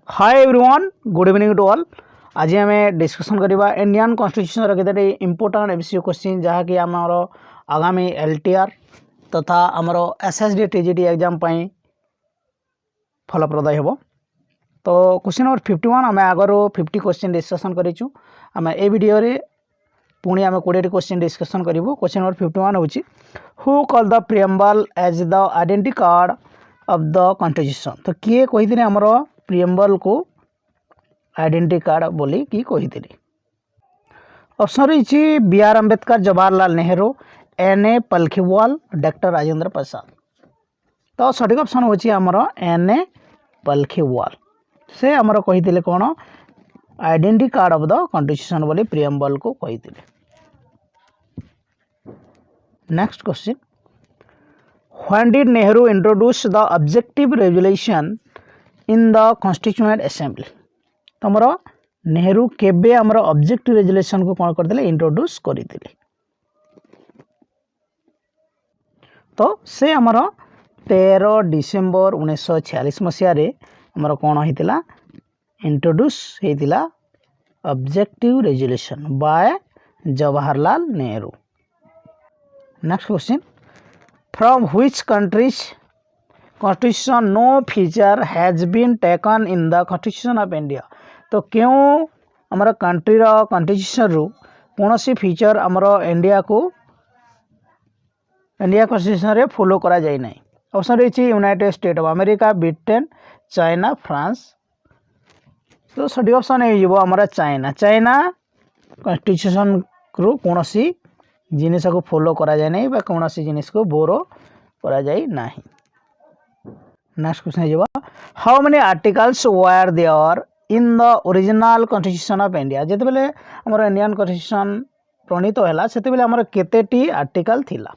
Hi everyone, good evening to all. आज आम discussion करवा इंडियन कॉन्स्टिट्यूशन केते इंपोर्टेंट एमसीक्यू क्वेश्चन जहाँकि आमर आगामी एलटीआर तथा आमर एसएसडी टीजीटी एग्जाम फलप्रद हेबो। तो क्वेश्चन नंबर 51 आम आगर 50 क्वेश्चन डिस्कसन करूँ। आम ए वीडियो रे पुणी आम 20 क्वेश्चन डिस्कसन करूँ। क्वेश्चन नंबर 51 होची who call the preamble as the identity card of the constitution. तो किए कही आमर प्रिएम्बल को आइडेंटिटी कार्ड बोली कि कही। ऑप्शन रही B R Ambedkar, Jawaharlal Nehru, N A Palkhivala, doctor Rajendra Prasad. तो सठिक ऑप्शन होची आमर एन ए पलखीवाल। से आमर कही कौन identity card of the constitution बोली प्रिएम्बल को कही। Next question, when did Nehru introduce the objective resolution in the constituent assembly. तमर नेहरू केबे आमर ऑब्जेक्टिव रेजोल्यूशन को कौन करते इंट्रोड्यूस करते। तो से आमर 13 डिसेम्बर 1946 मसीह आमर कौन होता इंट्रोड्यूस होता objective resolution by Jawaharlal Nehru. Next question, from which countries constitution no feature has been taken in the constitution of India. तो क्यों आमर कंट्री कॉन्स्टिट्यूशन रु कौन सी फीचर आमर इंडिया कॉन्स्टिट्यूशन रे फॉलो करा जाय नहीं। ऑप्शन रही United State of America, Britain, China, France. तो सठिक ऑप्शन हो आमर चाइना। चाइना कॉन्स्टिट्यूशन रु कौन सी जिनिस को फॉलो करा जाय नहीं, कौन सी जिनिस को बोरो करा जाय नहीं। नेक्स्ट क्वेश्चन हो how many articles were there in the original constitution of India. जिते बेले हमर इंडियन कॉन्स्टिट्यूशन प्रणीत हैला सेते बेले हमर केतेटी आर्टिकल थिला।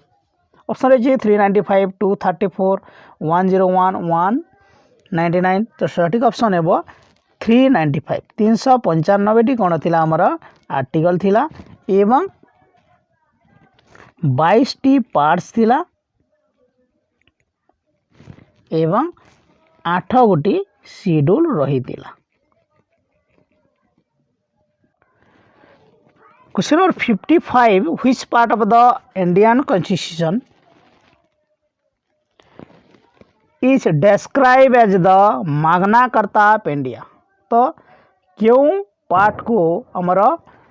ऑप्शन रही 395, 234, 101, 199। तो सठिक ऑप्शन है 395। 395 कौन थिला हमर आर्टिकल थिला एवं 22 पार्ट्स थिला एवं 8 गोटी शेड्यूल रही थिला। Question number 55 which part of the Indian constitution is describe as the Magna Carta of India. तो क्यों पार्ट को हमर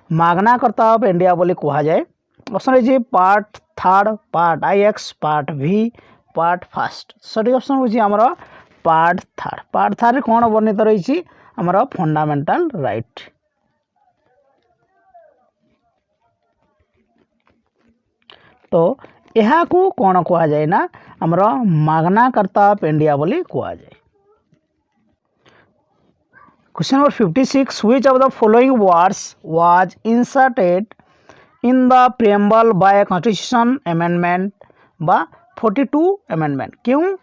मागना कार्टा ऑफ इंडिया बोली कहा जाए। ऑप्शन रही part 3, part IX, part V, part 1। सठिक ऑप्शन होची हमर पार्ट 3। पार्ट 3 कौन वर्णित रही हमर फंडामेंटल राइट। तो यह को कौन कहा जाए ना हमर मागना कार्टा ऑफ इंडिया बोली कहा जाए। Question number 56 which of the following words was inserted in the preamble bye constitution amendment बा 42 अमेंडमेंट। क्यों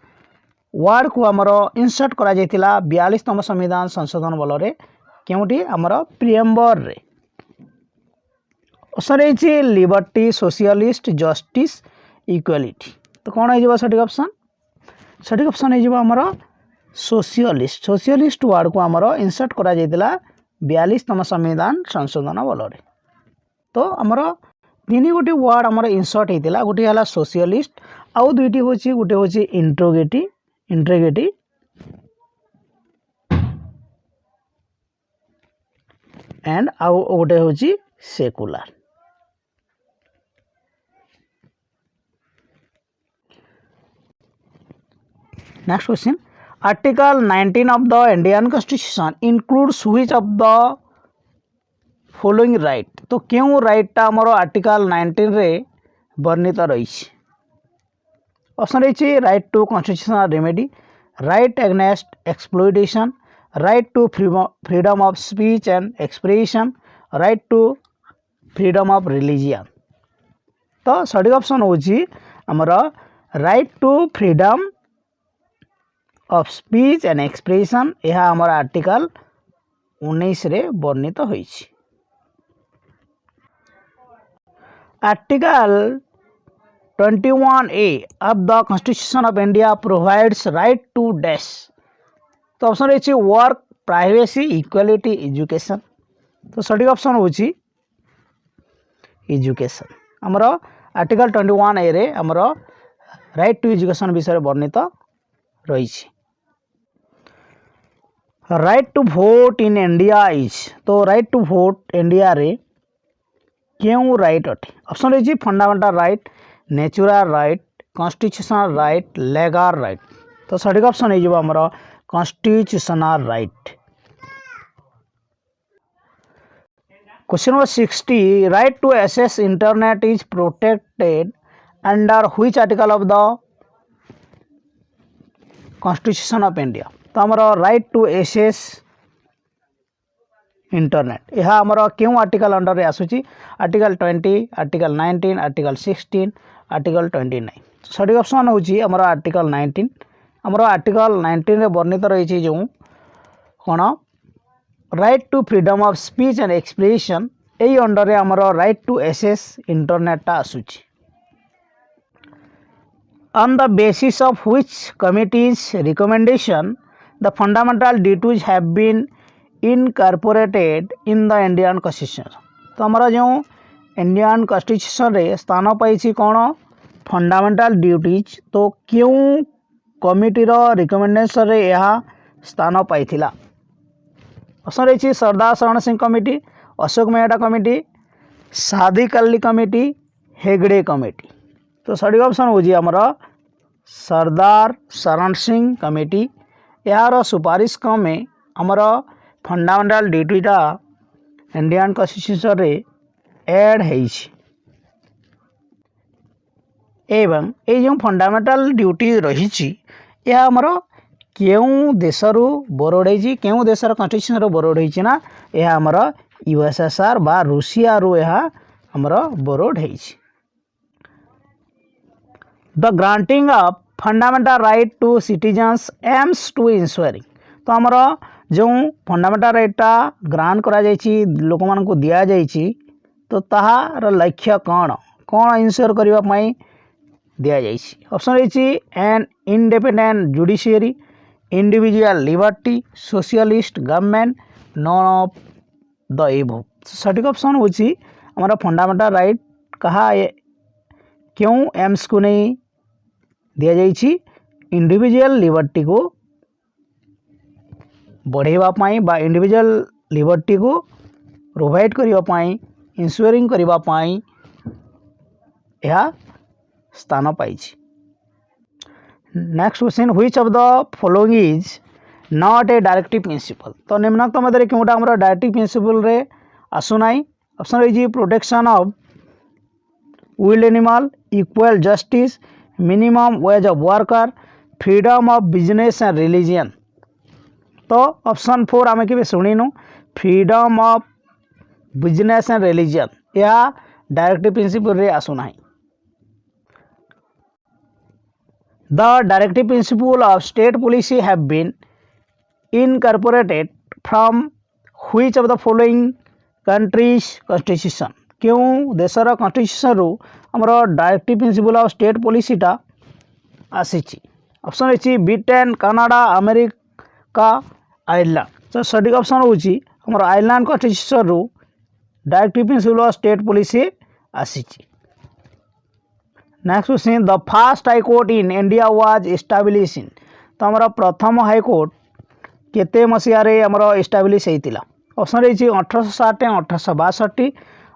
वर्ड को आमर इंसर्ट करा जायतिला 42तम संविधान संशोधन बल रे क्योंटी आमर प्रिएम्बल रे। ऑप्शन रही लिबर्टी, सोशलिस्ट, जस्टिस, इक्वालिटी। तो कौन हो सठिक ऑप्शन। सठिक ऑप्शन हो आमर सोशलिस्ट। सोशलिस्ट वर्ड को आमर इंसर्ट करा जायतिला 42तम संविधान संशोधन बल रे। तो आमर 3 गोटी वर्ड आमर इंसर्ट होता गोटे है सोशलिस्ट आउ दुईटी होची गोटे होची इंट्रोगेटिव एंड आउ गोटे होची secular. Next question, article 19 of the Indian constitution includes which of the following right. तो क्यों राइटा आमर आर्टिकल 19 रे वर्णित रही। ऑप्शन रही right to constitutional remedy, right against exploitation, right to freedom of speech and expression, right to freedom of religion. तो सठिक option होची आमर right to freedom of speech and expression. यह आमर आर्टिकल 19 रे वर्णित होईछि। Article 21A of the Constitution of India provides right to dash। तो ऑप्शन रही वर्क प्राइवेसी इक्वालिटी एजुकेशन। तो सठिक ऑप्शन होची एजुकेशन। आमर आर्टिकल 21 ए रे आमर राइट टू एजुकेशन विषय वर्णित रही। Right to vote in India is. तो राइट टू भोट इंडिया रे क्यों राइट अटे? ऑप्शन रही fundamental right, natural right, constitutional right, legal right. तो सठिक ऑप्शन हो आमर constitutional right. Question number 60 right to access internet is protected under which article of the constitution of India. तो आमर राइट टू एक्सेस इंटरनेट यह आमर क्यों article under आसूची? Article 20, article 19, article 16, article 29। सठिक ऑप्शन होची आमर आर्टिकल 19। आमर आर्टिकल 19 रे वर्णित रही जो कौन right to freedom of speech and expression यही अंडर रे आमर राइट टू एक्सेस इंटरनेट आसूची। On the basis of which committee's recommendation the fundamental duties have been incorporated in the Indian Constitution। तो हमारा जो इंडियन कॉन्स्टिट्यूशन रे स्थान पाई कौन फंडामेंटल ड्यूटीज। तो क्यों कमिटीर रिकमेंडेशन रे यह स्थान पाई? ऑप्शन रही सरदार Sharan Singh committee, Ashok Mehta committee, Sadiq Ali committee, Hegde committee. तो सठिक ऑप्शन हो आमर सरदार शरण सिंह कमिटी। यार सुपारिश क्रमे आमर फंडामेंटल ड्यूटीटा इंडियन कॉन्स्टिट्यूशन रे ऐड होइछि। एवं ये जो फंडामेंटल ड्यूटी रही यह आमर क्यों देशरू बोरोड होइछि? क्यों देशर कॉन्स्टिट्यूशन रो बोरोड होइछि ना यह आमर यूएसएसआर बा रूसिया रो यह आमर borrowed होइछि। The granting of fundamental right to citizens aims to ensuring। तो आमर जो फंडामेंटल राइटा ग्रांट करा जाइछि लोक मान को दिया जाइछि तो ताहार लक्ष्य कौन कौन इंश्योर करबा पई दिया जाइछि? ऑप्शन रही an independent judiciary, individual liberty, socialist government, none of the above. सठिक ऑप्शन होछि हमारा फंडामेंटल राइट कहा क्यों एम्स को नहीं दिया जाइछि? इंडिविजुअल लिबर्टी को बढ़ेवा पाई बा इंडिविजुअल लिबर्टी को प्रोवाइड करिवा पाई इंश्योरिंग करिवा पाई यह स्थान पाइछि। Next question which of the following is not a directive principle. तो निम्नलिखित मध्य क्योंटा हमर डायरेक्टिव प्रिंसिपल रे आसु नाही? ऑप्शन रही protection of wild animal, equal justice, minimum wage of worker, freedom of business and religion. तो ऑप्शन 4 आम के शुणीनु freedom of business and religion यह डायरेक्टिव प्रिंसिपल रे आसुना। The directive principle of state policy have been incorporated from which of the following countries constitution. क्यों देशर constitution रू हमर डायरेक्टिव प्रिंसिपल ऑफ स्टेट पॉलिसीटा आसीची? ऑप्शन रही ब्रिटेन, कनाडा, अमेरिका, आयरलैंड। तो सठिक ऑप्शन होची हमर आयरलैंड कॉन्स्टिट्यूशन रू directive principle of state policy आसीची। Next question the first high court in India was establish in. तो हमर प्रथम हाई कोर्ट केते मसिया रे हमर एस्टाब्लिश हेतिला? ऑप्शन रही 1860, 1862,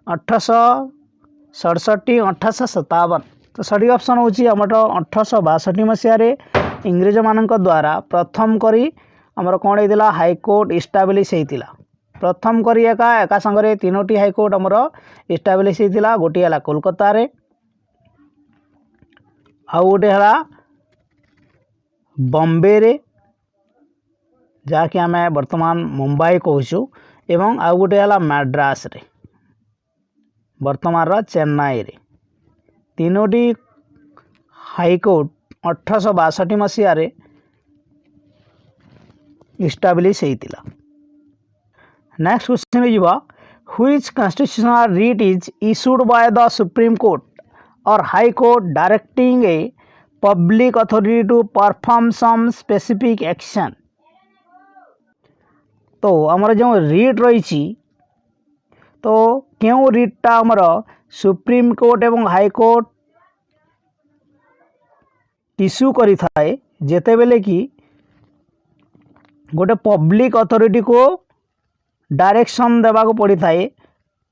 1867, 1857। तो सठिक ऑप्शन होची हमर 1862 मसिया रे इंग्रेज मानक द्वारा प्रथम करी हमर कोन हेतिला हाई कोर्ट एस्टाब्लिश हेतिला। प्रथम करी एका संगरे तीनोटी हाई कोर्ट हमर एस्टाब्लिश हेतिला। गोटी हला कोलकाता रे, आउ गोटे हला बॉम्बे रे जहाँकि आम बर्तमान मुंबई कहूँ, एवं आउ गोटे हला मद्रास रे वर्तमान चेन्नई रे। तीनोटी हाईकोर्ट 1862 मसीह इस्टाब्लिश होता। नेक्स्ट क्वेश्चन हो which constitutional writ is issued by the supreme court और high court directing a public authority to perform some specific action. तो आमर जो रिट रही तो क्यों रिटा आमर सुप्रीम कोर्ट एवं हाईकोर्ट इश्यू करि थाए जेते बेले कि गोटे पब्लिक अथॉरिटी को डायरेक्शन देवा को पड़ी थाए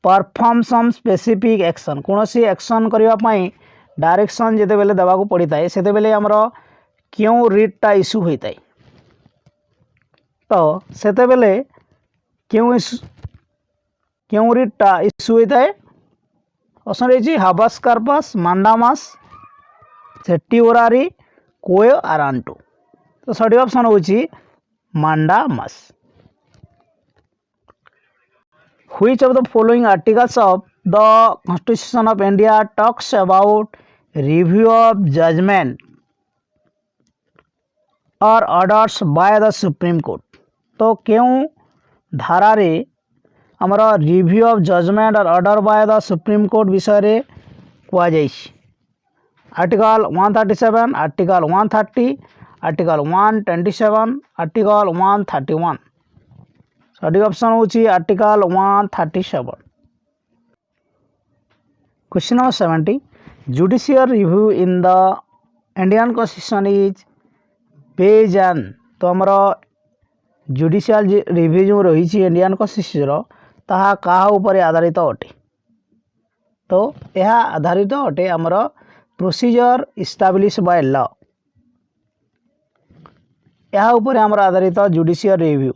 परफॉर्म सम स्पेसिफिक एक्शन कौन सी एक्शन करने डायरेक्शन जेते बेले देवा को पड़ी थाए सेते बेले आमर क्यों रिटा इश्यू होता है तो सेते बेले क्यों रिटा इश्यू होता है ऑप्शन रही हाबस कार्पस मांडामास सेट्टिओरारी कोयो आरांटो तो सही ऑप्शन होची मांडामास। Which of the following articles of the Constitution of India talks about review of judgment or orders by the Supreme Court? तो क्यों धारा रे आमर रिव्यू ऑफ जजमेंट और order by the supreme court विषय रे कुआ जाइछ आर्टिकल 137 आर्टिकल 130 आर्टिकल 127 आर्टिकल 131 सही ऑप्शन होची article 137। Question number 70 judicial review in the Indian constitution is based on तो आमर जुडिशियल रिव्यू जो रही इंडियन कॉन्स्टिट्यूशन ताहा कहा ऊपर आधारित अटे तो यह आधारित अटे आमर प्रोसीजर इस्टाब्लिश बाय लॉ यह ऊपर आमर आधारित जुडिशियल रिव्यू